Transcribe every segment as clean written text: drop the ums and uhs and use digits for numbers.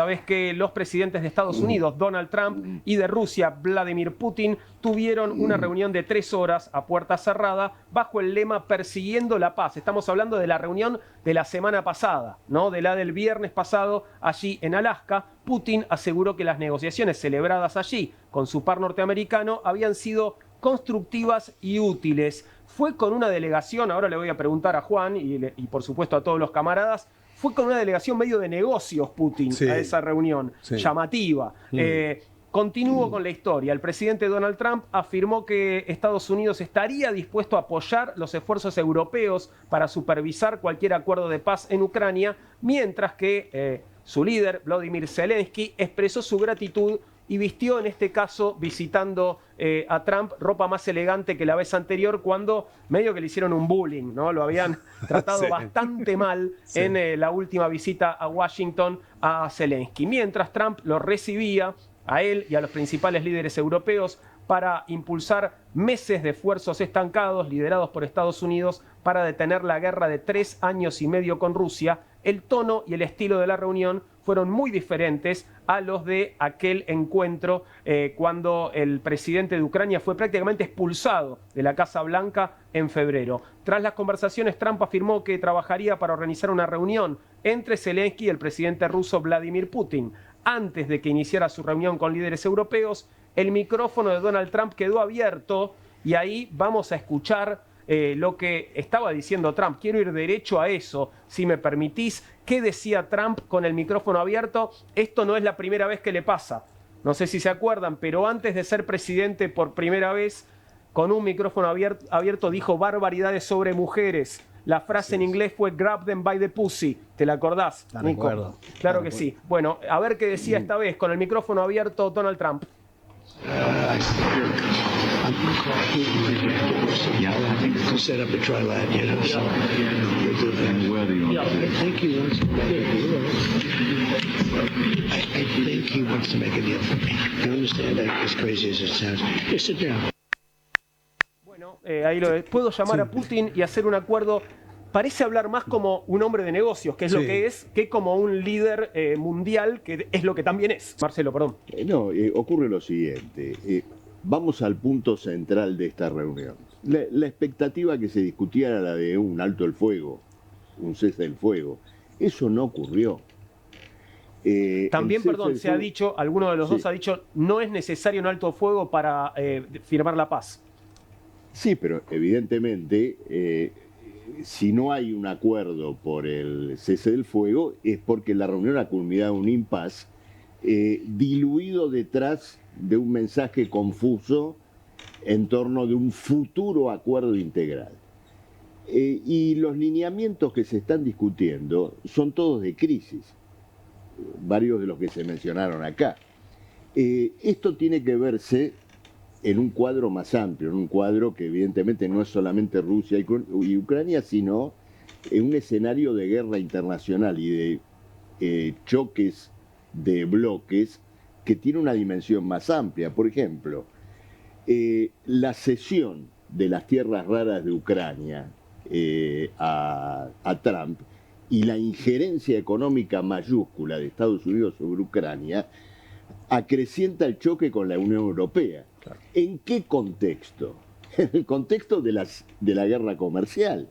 sabés que los presidentes de Estados Unidos, Donald Trump, y de Rusia, Vladimir Putin, tuvieron una reunión de 3 horas a puerta cerrada bajo el lema Persiguiendo la Paz. Estamos hablando de la reunión de la semana pasada, ¿no? De la del viernes pasado allí en Alaska. Putin aseguró que las negociaciones celebradas allí con su par norteamericano habían sido constructivas y útiles. Fue con una delegación, ahora le voy a preguntar a Juan y por supuesto a todos los camaradas, fue con una delegación medio de negocios Putin a esa reunión, llamativa. Continúo con la historia. El presidente Donald Trump afirmó que Estados Unidos estaría dispuesto a apoyar los esfuerzos europeos para supervisar cualquier acuerdo de paz en Ucrania, mientras que su líder, Volodymyr Zelensky, expresó su gratitud y vistió en este caso, visitando a Trump, ropa más elegante que la vez anterior, cuando medio que le hicieron un bullying, ¿no? Lo habían tratado bastante mal en la última visita a Washington a Zelensky. Mientras Trump lo recibía a él y a los principales líderes europeos para impulsar meses de esfuerzos estancados liderados por Estados Unidos para detener la guerra de 3 años y medio con Rusia, el tono y el estilo de la reunión fueron muy diferentes a los de aquel encuentro cuando el presidente de Ucrania fue prácticamente expulsado de la Casa Blanca en febrero. Tras las conversaciones, Trump afirmó que trabajaría para organizar una reunión entre Zelensky y el presidente ruso Vladimir Putin. Antes de que iniciara su reunión con líderes europeos, el micrófono de Donald Trump quedó abierto y ahí vamos a escuchar lo que estaba diciendo Trump. Quiero ir derecho a eso, si me permitís. ¿Qué decía Trump con el micrófono abierto? Esto no es la primera vez que le pasa. No sé si se acuerdan, pero antes de ser presidente por primera vez, con un micrófono abierto dijo barbaridades sobre mujeres. La frase en inglés fue grab them by the pussy. ¿Te la acordás, Nico? Claro que sí. Bueno, a ver qué decía esta vez con el micrófono abierto Donald Trump. Yeah, I think it's set up a trilateral, you know. So. I think he wants to make a deal for me. You understand that? As crazy as it sounds. Just sit down. Bueno, ahí lo puedo llamar a Putin y hacer un acuerdo. Parece hablar más como un hombre de negocios, que es lo que es, que como un líder mundial, que es lo que también es. Marcelo, perdón. Ocurre lo siguiente. Vamos al punto central de esta reunión. La expectativa que se discutiera era la de un alto el fuego, un cese del fuego. Eso no ocurrió. También, perdón, se ha dicho, alguno de los dos ha dicho, no es necesario un alto el fuego para firmar la paz. Sí, pero evidentemente, si no hay un acuerdo por el cese del fuego, es porque la reunión ha culminado en un impasse diluido detrás de un mensaje confuso en torno de un futuro acuerdo integral. Y los lineamientos que se están discutiendo son todos de crisis, varios de los que se mencionaron acá. Esto tiene que verse en un cuadro más amplio, en un cuadro que evidentemente no es solamente Rusia y Ucrania, sino en un escenario de guerra internacional y de choques de bloques que tiene una dimensión más amplia. Por ejemplo, la cesión de las tierras raras de Ucrania a Trump y la injerencia económica mayúscula de Estados Unidos sobre Ucrania acrecienta el choque con la Unión Europea. Claro. ¿En qué contexto? En el contexto de la guerra comercial.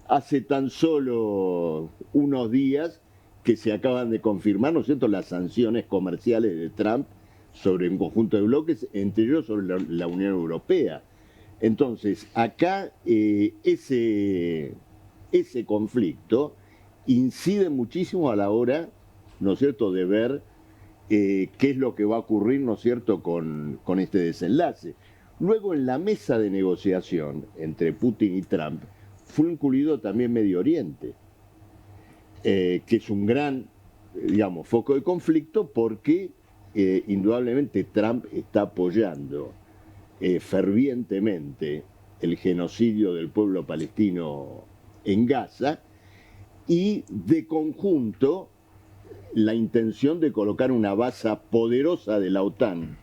Hace tan solo unos días que se acaban de confirmar, ¿no es cierto?, las sanciones comerciales de Trump sobre un conjunto de bloques, entre ellos sobre la Unión Europea. Entonces, acá ese conflicto incide muchísimo a la hora, ¿no es cierto?, de ver qué es lo que va a ocurrir, ¿no es cierto?, con este desenlace. Luego, en la mesa de negociación entre Putin y Trump, fue incluido también Medio Oriente, que es un gran, digamos, foco de conflicto porque indudablemente Trump está apoyando fervientemente el genocidio del pueblo palestino en Gaza y de conjunto la intención de colocar una base poderosa de la OTAN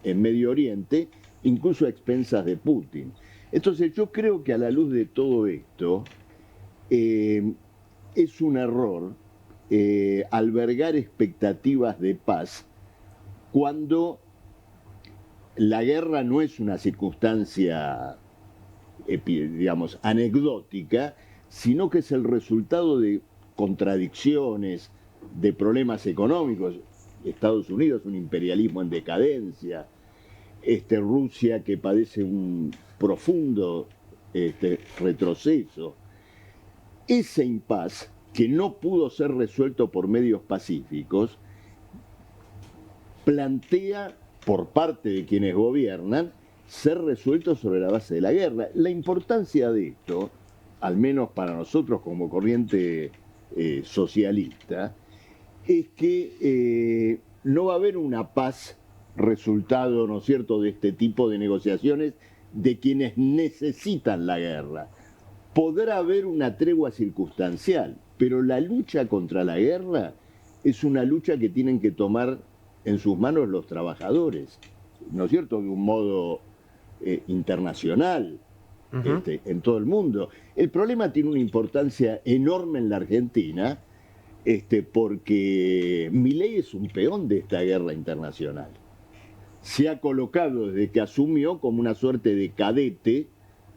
en Medio Oriente, incluso a expensas de Putin. Entonces yo creo que a la luz de todo esto es un error albergar expectativas de paz cuando la guerra no es una circunstancia, digamos, anecdótica, sino que es el resultado de contradicciones, de problemas económicos. Estados Unidos, un imperialismo en decadencia, Rusia que padece un profundo retroceso. Ese impas que no pudo ser resuelto por medios pacíficos, plantea por parte de quienes gobiernan ser resuelto sobre la base de la guerra. La importancia de esto, al menos para nosotros como corriente socialista, es que no va a haber una paz resultado, ¿no es cierto?, de este tipo de negociaciones de quienes necesitan la guerra. Podrá haber una tregua circunstancial, pero la lucha contra la guerra es una lucha que tienen que tomar en sus manos los trabajadores, ¿no es cierto?, de un modo internacional, en todo el mundo. El problema tiene una importancia enorme en la Argentina, porque Milei es un peón de esta guerra internacional. Se ha colocado desde que asumió como una suerte de cadete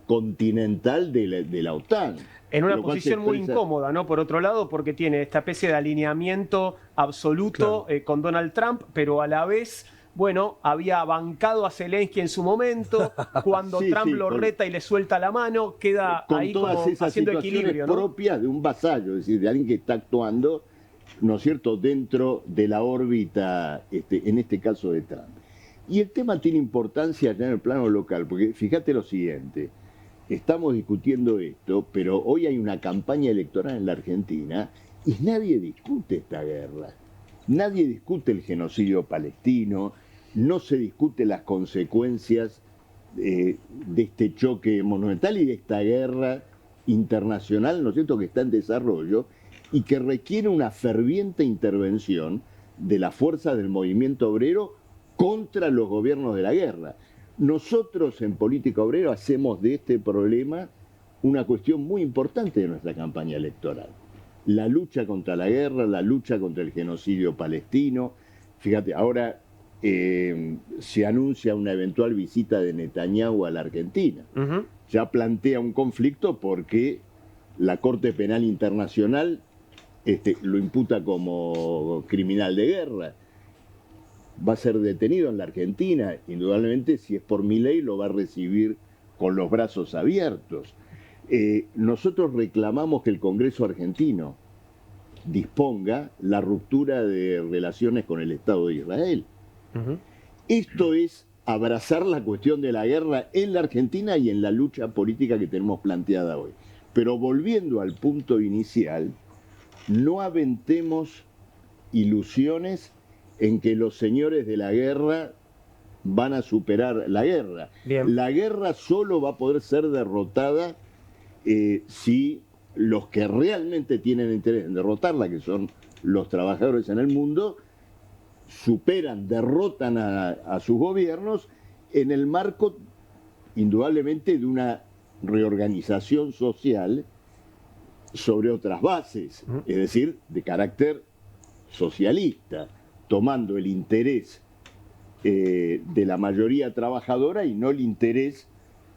continental de la OTAN. En una posición muy incómoda, ¿no? Por otro lado, porque tiene esta especie de alineamiento absoluto, claro, con Donald Trump, pero a la vez, bueno, había bancado a Zelensky en su momento, cuando sí, Trump lo reta y le suelta la mano, queda con ahí todas como esas haciendo equilibrio, ¿no? Propias de un vasallo, es decir, de alguien que está actuando, ¿no es cierto?, dentro de la órbita, en este caso de Trump. Y el tema tiene importancia ya en el plano local, porque fíjate lo siguiente, estamos discutiendo esto, pero hoy hay una campaña electoral en la Argentina y nadie discute esta guerra. Nadie discute el genocidio palestino, no se discute las consecuencias de este choque monumental y de esta guerra internacional, ¿no es cierto?, que está en desarrollo y que requiere una ferviente intervención de las fuerzas del movimiento obrero contra los gobiernos de la guerra. Nosotros en Política Obrera hacemos de este problema una cuestión muy importante de nuestra campaña electoral. La lucha contra la guerra, la lucha contra el genocidio palestino. Fíjate, ahora se anuncia una eventual visita de Netanyahu a la Argentina. Ya plantea un conflicto porque la Corte Penal Internacional lo imputa como criminal de guerra. Va a ser detenido en la Argentina, indudablemente si es por Milei lo va a recibir con los brazos abiertos. Nosotros reclamamos que el Congreso argentino disponga la ruptura de relaciones con el Estado de Israel. Esto es abrazar la cuestión de la guerra en la Argentina y en la lucha política que tenemos planteada hoy. Pero volviendo al punto inicial, no aventemos ilusiones en que los señores de la guerra van a superar la guerra. Bien. La guerra solo va a poder ser derrotada si los que realmente tienen interés en derrotarla, que son los trabajadores en el mundo, superan, derrotan a sus gobiernos en el marco, indudablemente, de una reorganización social sobre otras bases, es decir, de carácter socialista, tomando el interés de la mayoría trabajadora y no el interés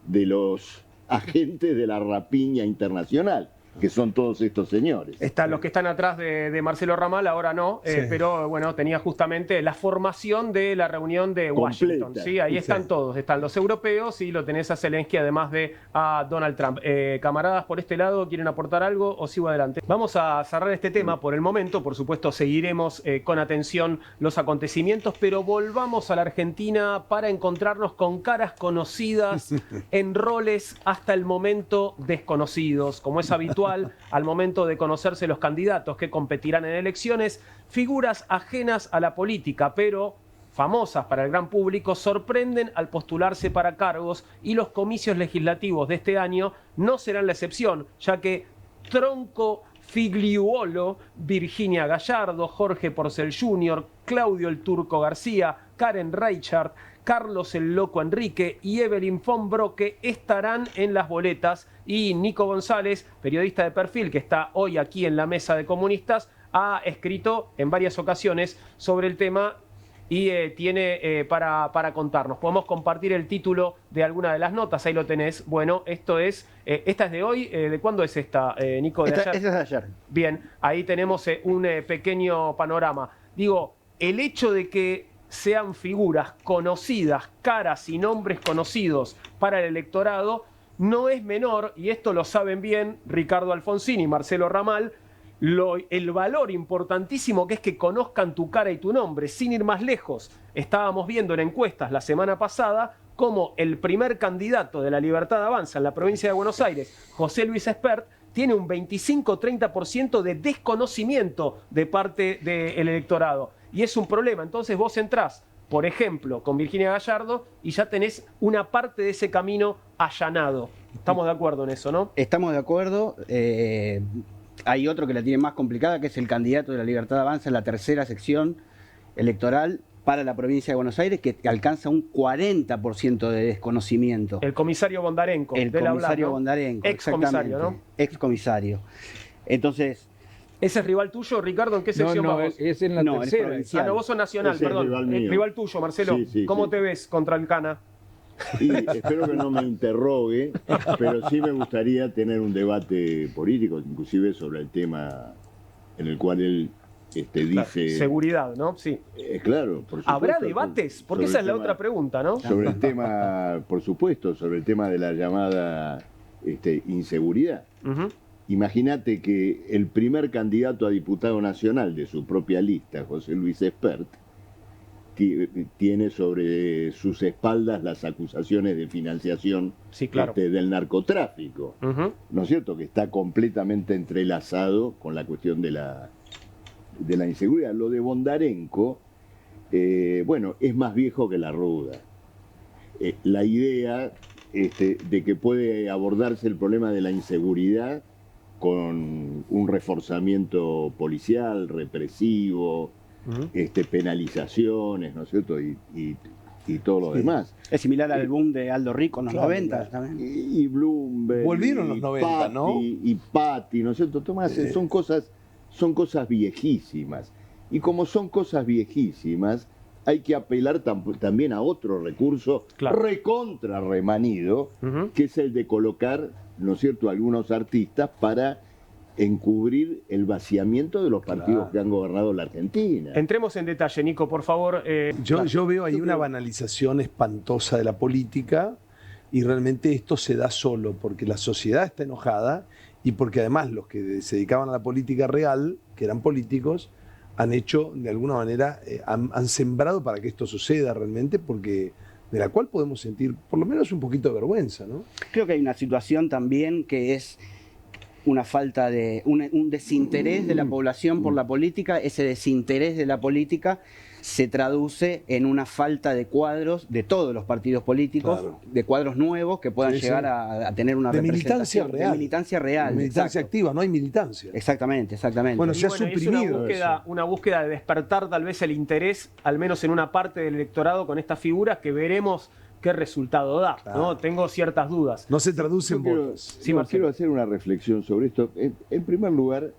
de los agentes de la rapiña internacional, que son todos estos señores. Están los que están atrás de Marcelo Ramal, ahora no, sí. Pero bueno, tenía justamente la formación de la reunión de Washington. Completa. ¿Sí? Ahí están todos, están los europeos y lo tenés a Zelensky, además de a Donald Trump. Camaradas, por este lado, ¿quieren aportar algo o sigo adelante? Vamos a cerrar este tema por el momento, por supuesto seguiremos con atención los acontecimientos, pero volvamos a la Argentina para encontrarnos con caras conocidas en roles hasta el momento desconocidos, como es habitual. Al momento de conocerse los candidatos que competirán en elecciones, figuras ajenas a la política, pero famosas para el gran público, sorprenden al postularse para cargos y los comicios legislativos de este año no serán la excepción, ya que Tronco Figliuolo, Virginia Gallardo, Jorge Porcel Jr., Claudio el Turco García, Karen Reichert, Carlos el Loco Enrique y Evelyn von Brocke estarán en las boletas y Nico González, periodista de perfil que está hoy aquí en la mesa de comunistas, ha escrito en varias ocasiones sobre el tema y tiene para contarnos. Podemos compartir el título de alguna de las notas, ahí lo tenés. Bueno, esta es de hoy. ¿De cuándo es esta, Nico? ¿De ayer? Esta es de ayer. Bien, ahí tenemos un pequeño panorama. Digo, el hecho de que sean figuras conocidas, caras y nombres conocidos para el electorado, no es menor, y esto lo saben bien Ricardo Alfonsín y Marcelo Ramal, el valor importantísimo que es que conozcan tu cara y tu nombre. Sin ir más lejos, estábamos viendo en encuestas la semana pasada cómo el primer candidato de la Libertad Avanza en la provincia de Buenos Aires, José Luis Espert, tiene un 25-30% de desconocimiento de parte del electorado. Y es un problema. Entonces vos entrás, por ejemplo, con Virginia Gallardo y ya tenés una parte de ese camino allanado. Estamos de acuerdo en eso, ¿no? Estamos de acuerdo. Hay otro que la tiene más complicada, que es el candidato de la Libertad Avanza en la tercera sección electoral para la provincia de Buenos Aires, que alcanza un 40% de desconocimiento. El comisario Bondarenko. El comisario Bondarenko, ex-comisario, ¿no? Ex-comisario. Entonces... ¿Ese es rival tuyo, Ricardo? ¿En qué sección vamos? Es en la tercera. No, vos sos nacional, Ese es perdón. Rival tuyo, Marcelo. Sí, ¿Cómo sí. te ves contra el Cana? Y espero que no me interrogue, pero sí me gustaría tener un debate político, inclusive sobre el tema en el cual él dice... Seguridad, ¿no? Sí. Claro, por supuesto. ¿Habrá debates? Porque esa es la otra pregunta, ¿no? Sobre el tema, por supuesto, sobre el tema de la llamada inseguridad. Uh-huh. Imagínate que el primer candidato a diputado nacional de su propia lista, José Luis Espert, tiene sobre sus espaldas las acusaciones de financiación Sí, claro. del narcotráfico, Uh-huh. ¿no es cierto? Que está completamente entrelazado con la cuestión de la inseguridad. Lo de Bondarenko, bueno, es más viejo que la ruda. La idea de que puede abordarse el problema de la inseguridad con un reforzamiento policial, represivo, penalizaciones, ¿no es cierto? Y todo lo demás. Es similar al boom de Aldo Rico en los 90 también. Y Bloomberg. Volvieron los y 90, Patti, ¿no? Y Patti, ¿no es cierto, Tomás? Son cosas viejísimas. Y como son cosas viejísimas, hay que apelar también a otro recurso Claro. recontra remanido, Uh-huh. que es el de colocar, ¿no es cierto?, algunos artistas para encubrir el vaciamiento de los partidos que han gobernado la Argentina. Entremos en detalle, Nico, por favor. Yo veo ahí una banalización espantosa de la política y realmente esto se da solo porque la sociedad está enojada y porque además los que se dedicaban a la política real, que eran políticos, han hecho de alguna manera, han sembrado para que esto suceda realmente, porque de la cual podemos sentir por lo menos un poquito de vergüenza, ¿no? Creo que hay una situación también que es una falta de un desinterés de la población por la política. Ese desinterés de la política se traduce en una falta de cuadros de todos los partidos políticos, Claro. de cuadros nuevos que puedan Sí, llegar sí. a tener una De militancia representación, real. de militancia real. Militancia exacto. activa, no hay militancia. Exactamente. Bueno, Y se ha bueno, es suprimido una búsqueda de despertar tal vez el interés, al menos en una parte del electorado, con estas figuras que veremos qué resultado da, Claro. ¿no? Tengo ciertas dudas. No se traduce Yo en quiero, votos. Sí, no, Marcelo. quiero hacer una reflexión sobre esto. En primer lugar,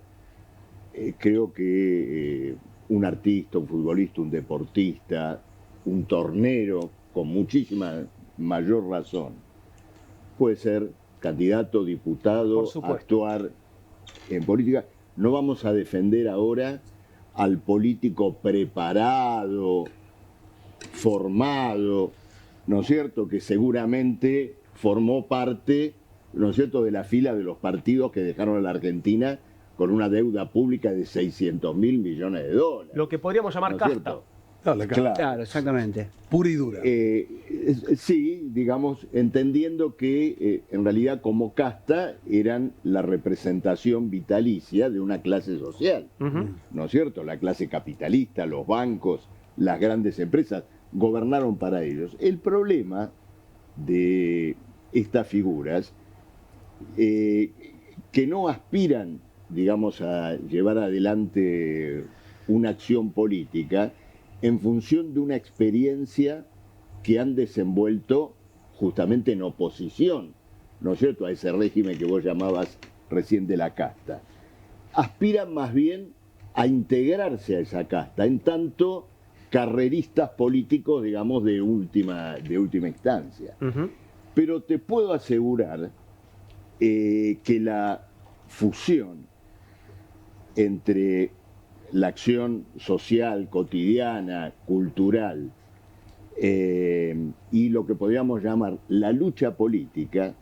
creo que un artista, un futbolista, un deportista, un tornero, con muchísima mayor razón, puede ser candidato, diputado, Por supuesto. actuar en política. No vamos a defender ahora al político preparado, formado, ¿no es cierto?, que seguramente formó parte, ¿no es cierto?, de la fila de los partidos que dejaron a la Argentina con una deuda pública de 600.000 millones de dólares. Lo que podríamos llamar ¿No es casta. cierto? No, la cara. Claro. Claro, exactamente. Pura y dura. Sí, digamos, entendiendo que en realidad como casta eran la representación vitalicia de una clase social, Ujú. ¿no es cierto? La clase capitalista, los bancos, las grandes empresas, gobernaron para ellos. El problema de estas figuras, que no aspiran, digamos, a llevar adelante una acción política en función de una experiencia que han desenvuelto justamente en oposición, ¿no es cierto?, a ese régimen que vos llamabas recién de la casta. Aspiran más bien a integrarse a esa casta, en tanto carreristas políticos, digamos, de última instancia. Pero te puedo asegurar que la fusión entre la acción social, cotidiana, cultural, y lo que podríamos llamar la lucha política,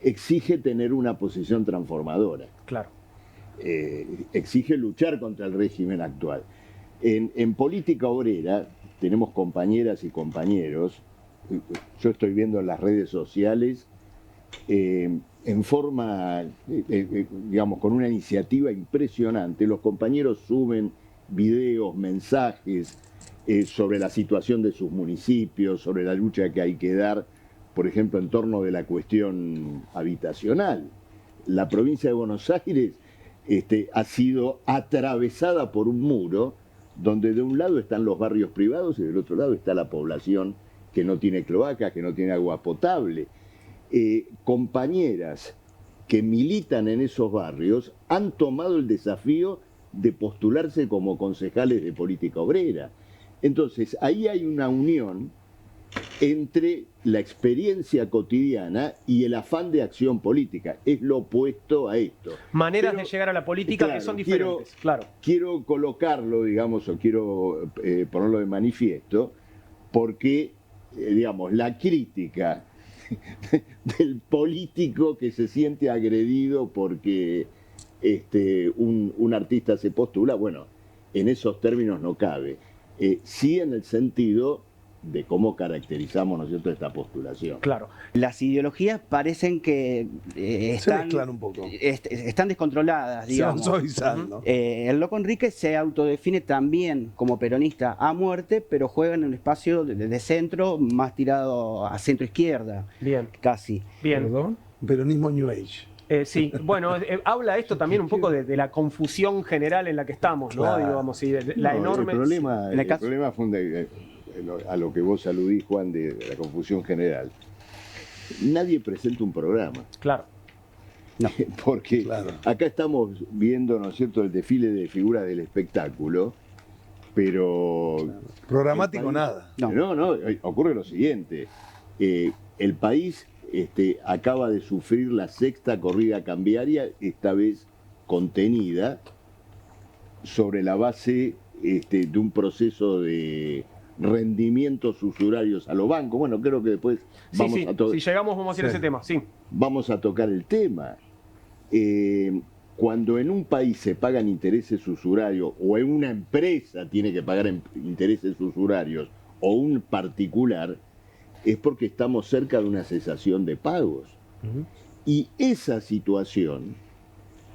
exige tener una posición transformadora. Claro. Exige luchar contra el régimen actual. En política obrera tenemos compañeras y compañeros, yo estoy viendo en las redes sociales, en forma, digamos, con una iniciativa impresionante, los compañeros suben videos, mensajes sobre la situación de sus municipios, sobre la lucha que hay que dar, por ejemplo, en torno de la cuestión habitacional. La provincia de Buenos Aires ha sido atravesada por un muro donde de un lado están los barrios privados y del otro lado está la población que no tiene cloacas, que no tiene agua potable. Compañeras que militan en esos barrios han tomado el desafío de postularse como concejales de política obrera. Entonces, ahí hay una unión entre la experiencia cotidiana y el afán de acción política. Es lo opuesto a esto. Maneras de llegar a la política, claro, que son diferentes. Quiero colocarlo, digamos, o quiero ponerlo de manifiesto, porque, digamos, la crítica del político que se siente agredido porque un artista se postula, bueno, en esos términos no cabe. Sí en el sentido de cómo caracterizamos, ¿no es cierto?, esta postulación. Claro. Las ideologías parecen que se mezclan un poco. Están descontroladas, digamos. Se van suavizando. El Loco Enrique se autodefine también como peronista a muerte, pero juega en un espacio de centro más tirado a centro-izquierda. Bien. Casi. Bien. ¿Perdón? Peronismo New Age. Sí, bueno, habla esto también un poco de la confusión general en la que estamos, ¿no? Claro. Digamos, y la enorme... El problema fue a lo que vos aludís, Juan, de la confusión general. Nadie presenta un programa. Claro. No. Porque Claro. acá estamos viendo, ¿no es cierto?, el desfile de figuras del espectáculo, pero... Programático nada. No, ocurre lo siguiente. El país acaba de sufrir la sexta corrida cambiaria, esta vez contenida, sobre la base de un proceso de rendimientos usurarios a los bancos. Bueno, creo que después vamos a tocar. Si llegamos vamos a ir a ese tema, sí. Vamos a tocar el tema. Cuando en un país se pagan intereses usurarios, o en una empresa tiene que pagar intereses usurarios, o un particular, es porque estamos cerca de una cesación de pagos. Y esa situación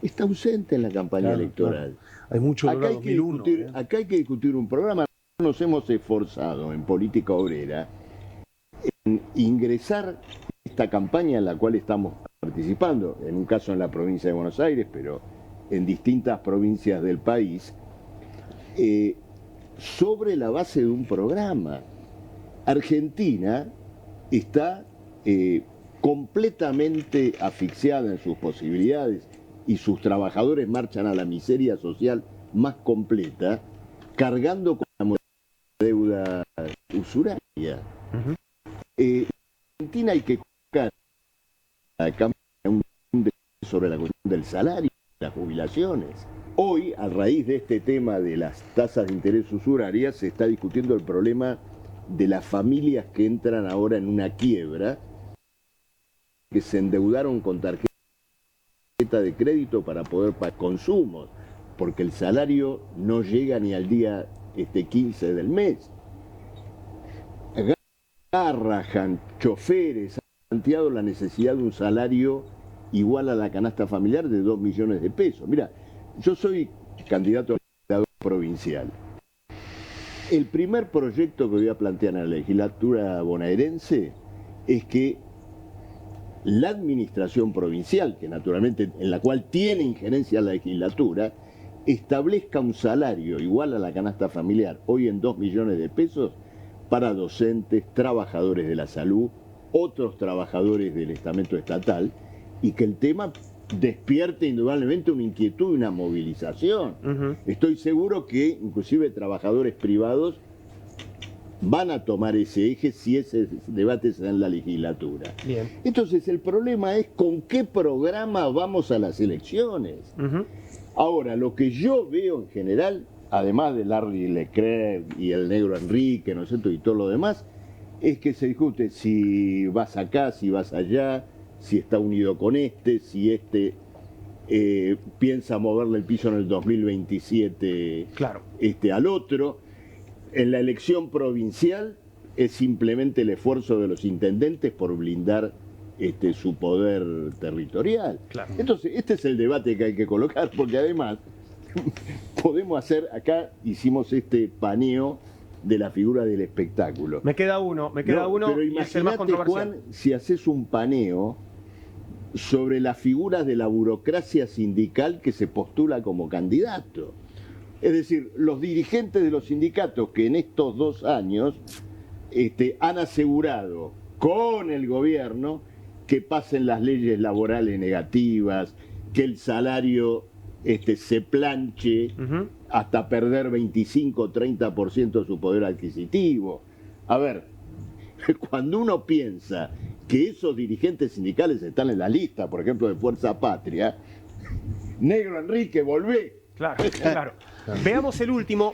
está ausente en la campaña electoral. Claro. Hay mucho Acá dolor 2001. acá hay que discutir un programa. Nos hemos esforzado en política obrera en ingresar esta campaña en la cual estamos participando, en un caso en la provincia de Buenos Aires, pero en distintas provincias del país, sobre la base de un programa. Argentina está completamente asfixiada en sus posibilidades y sus trabajadores marchan a la miseria social más completa, cargando con la deuda usuraria. En Argentina hay que buscar un debate sobre la cuestión del salario y las jubilaciones. Hoy, a raíz de este tema de las tasas de interés usurarias, se está discutiendo el problema de las familias que entran ahora en una quiebra, que se endeudaron con tarjeta de crédito para poder pagar consumos, porque el salario no llega ni al día 15 del mes. Garrahan, choferes, han planteado la necesidad de un salario igual a la canasta familiar de 2 millones de pesos. Mira, yo soy candidato a legislador provincial. El primer proyecto que voy a plantear en la legislatura bonaerense es que la administración provincial, que naturalmente en la cual tiene injerencia la legislatura, establezca un salario igual a la canasta familiar, hoy en 2 millones de pesos, para docentes, trabajadores de la salud, otros trabajadores del estamento estatal, y que el tema despierte indudablemente una inquietud y una movilización. Ujú. Estoy seguro que inclusive trabajadores privados van a tomar ese eje si ese debate se da en la legislatura. Bien. Entonces el problema es con qué programa vamos a las elecciones. Ujú. Ahora, lo que yo veo en general, además de Larry Leclerc y el negro Enrique, ¿no es cierto?, y todo lo demás, es que se discute si vas acá, si vas allá, si está unido con este, si este piensa moverle el piso en el 2027 Claro. al otro. En la elección provincial es simplemente el esfuerzo de los intendentes por blindar su poder territorial. Claro. Entonces, este es el debate que hay que colocar, porque además podemos hacer, acá hicimos este paneo de la figura del espectáculo. Me queda uno, No, pero y es el más imagínate, controversial. Juan, si haces un paneo sobre las figuras de la burocracia sindical que se postula como candidato. Es decir, los dirigentes de los sindicatos que en estos 2 años han asegurado con el gobierno que pasen las leyes laborales negativas, que el salario se planche Ujú. hasta perder 25 o 30% de su poder adquisitivo. A ver, cuando uno piensa que esos dirigentes sindicales están en la lista, por ejemplo, de Fuerza Patria, negro Enrique, volvé. Claro, claro. Veamos el último,